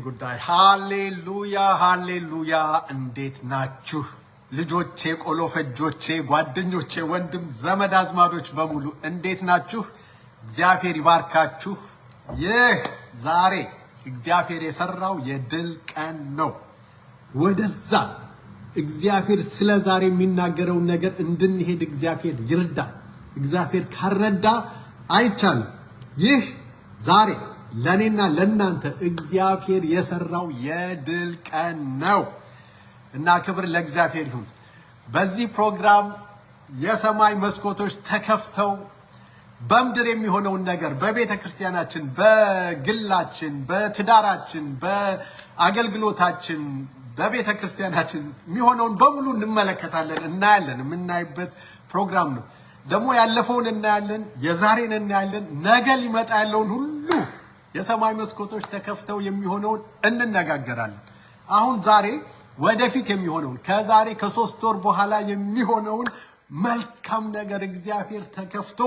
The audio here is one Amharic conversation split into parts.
ጉዳይ ሃሌሉያ ሃሌሉያ። እንዴት ናችሁ ልጆቼ፣ ቆሎ ፈጆቼ፣ ጓደኞቼ፣ ወንድም ዘመድ አዝማዶች በሙሉ እንዴት ናችሁ? እግዚአብሔር ይባርካችሁ። ይህ ዛሬ እግዚአብሔር የሰራው የድል ቀን ነው። ወደዛ እግዚአብሔር ስለ ዛሬ የሚናገረውን ነገር እንድንሄድ እግዚአብሔር ይርዳል። እግዚአብሔር ካረዳ አይቻልም። ይህ ዛሬ ለኔና ለናንተ እግዚአብሔር የሰራው የድል ቀን ነው እና ክብር ለእግዚአብሔር ይሁን። በዚህ ፕሮግራም የሰማይ መስኮቶች ተከፍተው በምድር የሚሆነውን ነገር በቤተ ክርስቲያናችን፣ በግላችን፣ በትዳራችን፣ በአገልግሎታችን፣ በቤተ ክርስቲያናችን የሚሆነውን በሙሉ እንመለከታለን፣ እናያለን። የምናይበት ፕሮግራም ነው። ደግሞ ያለፈውን እናያለን፣ የዛሬን እናያለን፣ ነገ ሊመጣ ያለውን ሁሉ የሰማይ መስኮቶች ተከፍተው የሚሆነውን እንነጋገራለን። አሁን ዛሬ ወደፊት የሚሆነውን ከዛሬ ከ3 ወር በኋላ የሚሆነውን መልካም ነገር እግዚአብሔር ተከፍቶ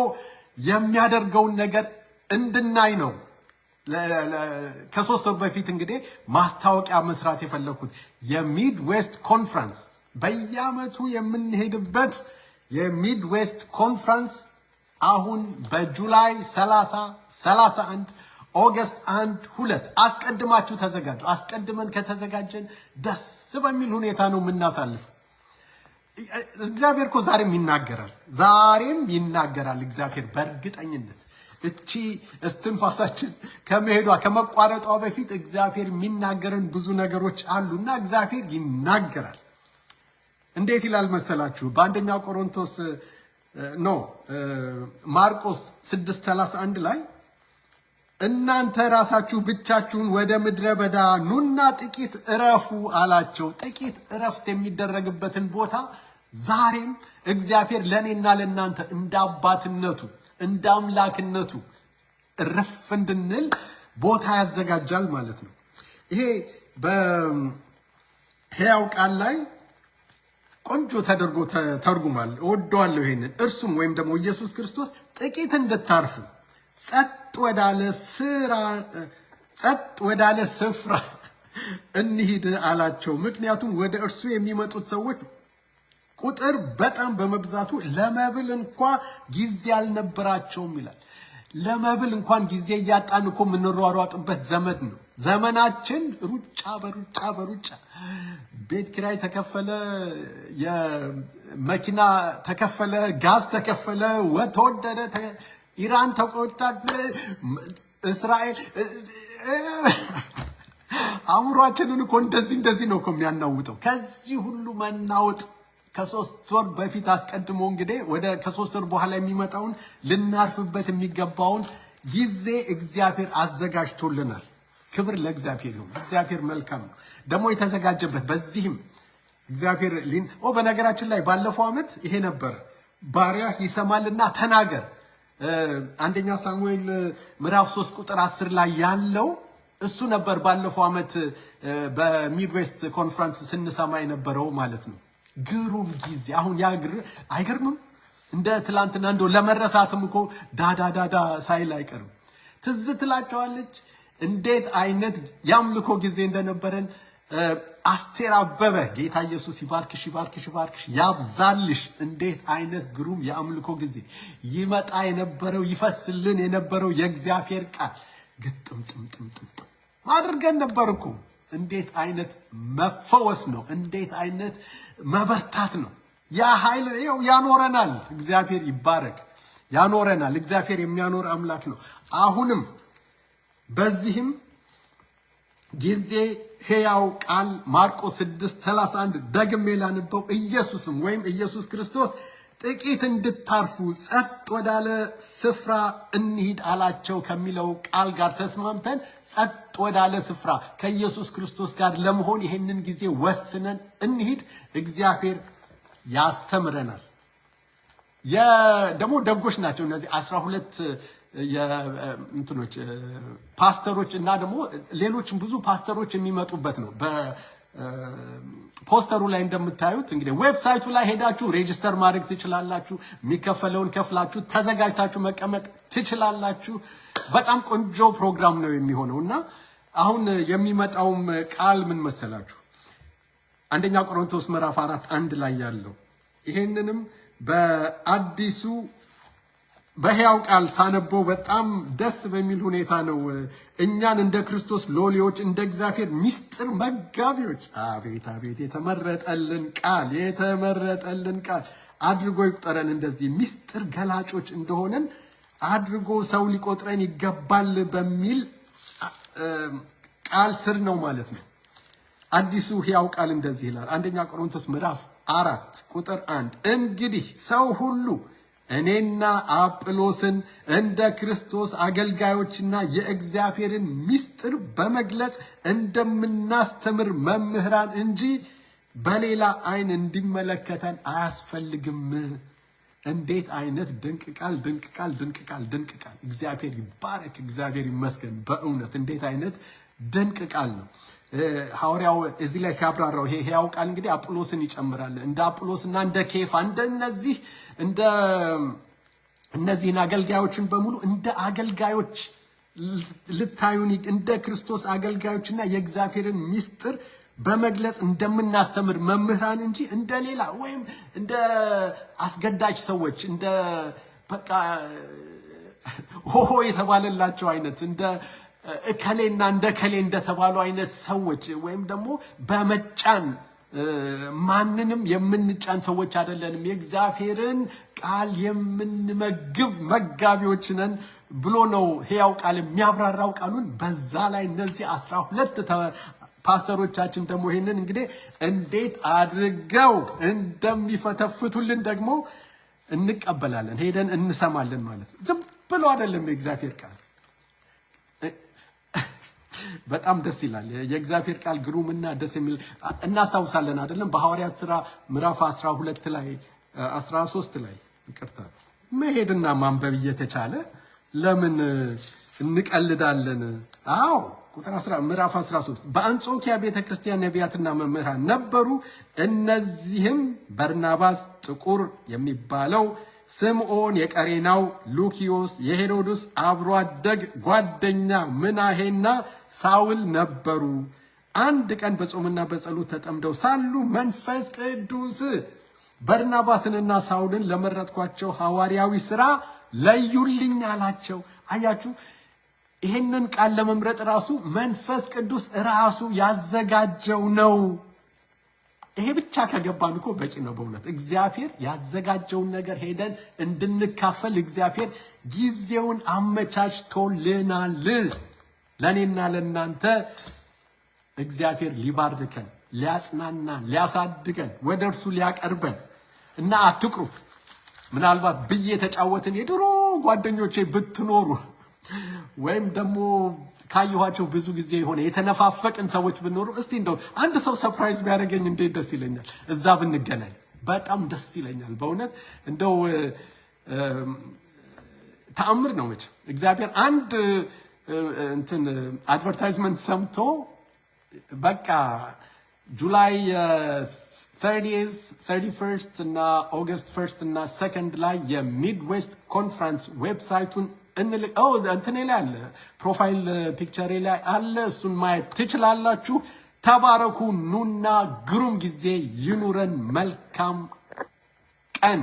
የሚያደርገውን ነገር እንድናይ ነው። ከ3 ወር በፊት እንግዲህ ማስታወቂያ መስራት የፈለኩት የሚድ ዌስት ኮንፈረንስ በየዓመቱ የምንሄድበት የሚድ ዌስት ኮንፈረንስ አሁን በጁላይ 30፣ 31፣ ኦገስት 1፣ 2 አስቀድማችሁ ተዘጋጁ። አስቀድመን ከተዘጋጀን ደስ በሚል ሁኔታ ነው የምናሳልፈው። እግዚአብሔር እኮ ዛሬም ይናገራል። እግዚአብሔር በእርግጠኝነት እቺ እስትንፋሳችን ከመቋረጧ በፊት እግዚአብሔር የሚናገረን ብዙ ነገሮች አሉና እግዚአብሔር ይናገራል። እንዴት ይላል መሰላችሁ? በአንደኛ ቆሮንቶስ ማርቆስ 6:31 ላይ እናንተ ራሳችሁ ብቻችሁን ወደ ምድረ በዳ ኑና ጥቂት እረፉ አላቸው። ጥቂት እረፍት የሚደረግበትን ቦታ ዛሬም እግዚአብሔር ለኔና ለናንተ እንደ አባትነቱ እንደ አምላክነቱ እረፍ እንድንል ቦታ ያዘጋጃል ማለት ነው። ይሄ በሕያው ቃል ላይ ቆንጆ ተደርጎ ተርጉማል። እወደዋለሁ ይሄንን። እርሱም ወይም ደግሞ ኢየሱስ ክርስቶስ ጥቂት እንድታርፉ ጸጥ ወዳለ ስፍራ እንሂድ አላቸው። ምክንያቱም ወደ እርሱ የሚመጡት ሰዎች ቁጥር በጣም በመብዛቱ ለመብል እንኳ ጊዜ አልነበራቸውም ይላል። ለመብል እንኳን ጊዜ እያጣን እኮ የምንሯሯጥበት ዘመን ነው ዘመናችን። ሩጫ በሩጫ ቤት ኪራይ ተከፈለ፣ የመኪና ተከፈለ፣ ጋዝ ተከፈለ፣ ተወደደ፣ ኢራን ተቆጣ፣ እስራኤል አእምሯችንን እኮ እንደዚህ ነው እኮ የሚያናውጠው። ከዚህ ሁሉ መናወጥ ከ3 ወር በፊት አስቀድሞ እንግዲህ ከ3 ወር በኋላ የሚመጣውን ልናርፍበት የሚገባውን ጊዜ እግዚአብሔር አዘጋጅቶልናል። ክብር ለእግዚአብሔር ይሁን። እግዚአብሔር መልካም ነው ደግሞ የተዘጋጀበት። በዚህም እግዚአብሔር በነገራችን ላይ ባለፈው ዓመት ይሄ ነበር፣ ባሪያህ ይሰማልና ተናገር። አንደኛ ሳሙኤል ምዕራፍ 3 ቁጥር 10 ላይ ያለው እሱ ነበር። ባለፈው ዓመት በሚድዌስት ኮንፈረንስ ስንሰማ የነበረው ማለት ነው። ግሩም ጊዜ። አሁን አይገርምም? እንደ ትላንትና እንደው ለመረሳትም እኮ ዳዳዳዳ ሳይል አይቀርም። ትዝ ትላቸዋለች እንዴት አይነት ያምልኮ ጊዜ እንደነበረን። አስቴር አበበ ጌታ ኢየሱስ ይባርክሽ ያብዛልሽ። እንዴት አይነት ግሩም የአምልኮ ጊዜ ይመጣ የነበረው ይፈስልን የነበረው የእግዚአብሔር ቃል ግጥምጥምጥምጥም አድርገን ነበር እኮ። እንዴት አይነት መፈወስ ነው! እንዴት አይነት መበርታት ነው! ያ ኃይል ያኖረናል። እግዚአብሔር ይባረክ። ያኖረናል። እግዚአብሔር የሚያኖር አምላክ ነው። አሁንም በዚህም ጊዜ ሕያው ቃል ማርቆስ 6:31 ደግሜ ላንበው። ኢየሱስም ወይም ኢየሱስ ክርስቶስ ጥቂት እንድታርፉ ጸጥ ወዳለ ስፍራ እንሂድ አላቸው ከሚለው ቃል ጋር ተስማምተን ጸጥ ወዳለ ስፍራ ከኢየሱስ ክርስቶስ ጋር ለመሆን ይሄንን ጊዜ ወስነን እንሂድ። እግዚአብሔር ያስተምረናል። ደግሞ ደጎች ናቸው እነዚህ 12 ፓስተሮች እና ደግሞ ሌሎችም ብዙ ፓስተሮች የሚመጡበት ነው። በፖስተሩ ላይ እንደምታዩት እንግዲህ ዌብሳይቱ ላይ ሄዳችሁ ሬጂስተር ማድረግ ትችላላችሁ። የሚከፈለውን ከፍላችሁ ተዘጋጅታችሁ መቀመጥ ትችላላችሁ። በጣም ቆንጆ ፕሮግራም ነው የሚሆነው እና አሁን የሚመጣውም ቃል ምን መሰላችሁ? አንደኛ ቆሮንቶስ ምዕራፍ 4:1 ላይ ያለው ይሄንንም በአዲሱ በሕያው ቃል ሳነበው በጣም ደስ በሚል ሁኔታ ነው። እኛን እንደ ክርስቶስ ሎሌዎች እንደ እግዚአብሔር ምስጢር መጋቢዎች፣ አቤት አቤት የተመረጠልን ቃል አድርጎ ይቁጠረን። እንደዚህ ምስጢር ገላጮች እንደሆነን አድርጎ ሰው ሊቆጥረን ይገባል በሚል ቃል ስር ነው ማለት ነው። አዲሱ ሕያው ቃል እንደዚህ ይላል። አንደኛ ቆሮንቶስ ምዕራፍ 4:1 እንግዲህ ሰው ሁሉ እኔና አጵሎስን እንደ ክርስቶስ አገልጋዮችና የእግዚአብሔርን ምስጢር በመግለጽ እንደምናስተምር መምህራን እንጂ በሌላ አይን እንዲመለከተን አያስፈልግም። እንዴት አይነት ድንቅ ቃል! እግዚአብሔር ይባረክ፣ እግዚአብሔር ይመስገን። በእውነት እንዴት አይነት ድንቅ ቃል ነው። ሐዋርያው እዚህ ላይ ሲያብራራው ይሄ ሕያው ቃል እንግዲህ አጵሎስን ይጨምራል። እንደ አጵሎስና እንደ ኬፋ እነዚህን አገልጋዮችን በሙሉ እንደ አገልጋዮች ልታዩን፣ እንደ ክርስቶስ አገልጋዮችና የእግዚአብሔርን ምስጢር በመግለጽ እንደምናስተምር መምህራን እንጂ እንደ ሌላ ወይም እንደ አስገዳጅ ሰዎች እንደ በቃ ሆሆ የተባለላቸው አይነት እንደ እከሌና እንደ ከሌ እንደተባሉ አይነት ሰዎች ወይም ደግሞ በመጫን ማንንም የምንጫን ሰዎች አይደለንም። የእግዚአብሔርን ቃል የምንመግብ መጋቢዎች ነን ብሎ ነው ሕያው ቃል የሚያብራራው ቃሉን። በዛ ላይ እነዚህ 12 ፓስተሮቻችን ደግሞ ይሄንን እንግዲህ እንዴት አድርገው እንደሚፈተፍቱልን ደግሞ እንቀበላለን፣ ሄደን እንሰማለን ማለት ነው። ዝም ብሎ አይደለም የእግዚአብሔር ቃል። በጣም ደስ ይላል። የእግዚአብሔር ቃል ግሩምና ደስ የሚል እናስታውሳለን አይደለም? በሐዋርያት ሥራ ምዕራፍ 12 ላይ 13 ላይ ይቅርታ መሄድና ማንበብ እየተቻለ ለምን እንቀልዳለን? አዎ ቁጥር 10 ምዕራፍ 13 በአንጾኪያ ቤተክርስቲያን ነቢያትና መምህራን ነበሩ። እነዚህም በርናባስ፣ ጥቁር የሚባለው ስምዖን የቀሬናው፣ ሉኪዮስ የሄሮድስ አብሮ አደግ ጓደኛ ምናሄና ሳውል ነበሩ። አንድ ቀን በጾምና በጸሎት ተጠምደው ሳሉ መንፈስ ቅዱስ በርናባስንና ሳውልን ለመረጥኳቸው ሐዋርያዊ ሥራ ለዩልኝ አላቸው። አያችሁ፣ ይሄንን ቃል ለመምረጥ ራሱ መንፈስ ቅዱስ ራሱ ያዘጋጀው ነው። ይሄ ብቻ ከገባን እኮ በቂ ነው። በእውነት እግዚአብሔር ያዘጋጀውን ነገር ሄደን እንድንካፈል እግዚአብሔር ጊዜውን አመቻችቶልናል። ለእኔና ለእናንተ እግዚአብሔር ሊባርከን፣ ሊያጽናናን፣ ሊያሳድገን፣ ወደ እርሱ ሊያቀርበን እና አትቅሩ። ምናልባት ብዬ የተጫወትን የድሮ ጓደኞቼ ብትኖሩ ወይም ደግሞ ካየኋቸው ብዙ ጊዜ የሆነ የተነፋፈቅን ሰዎች ብንኖሩ እስቲ እንደው አንድ ሰው ሰርፕራይዝ ቢያደርገኝ እንዴት ደስ ይለኛል። እዛ ብንገናኝ በጣም ደስ ይለኛል። በእውነት እንደው ተአምር ነው መቼም። እግዚአብሔር አንድ አድቨርታይዝመንት ሰምቶ በቃ ጁላይ 30th 31st እና ኦገስት 1st እና 2nd ላይ የሚድዌስት ኮንፈረንስ ዌብሳይቱን እንትኔ ላይ አለ፣ ፕሮፋይል ፒክቸሬ ላይ አለ። እሱን ማየት ትችላላችሁ። ተባረኩ። ኑና ግሩም ጊዜ ይኑረን። መልካም ቀን።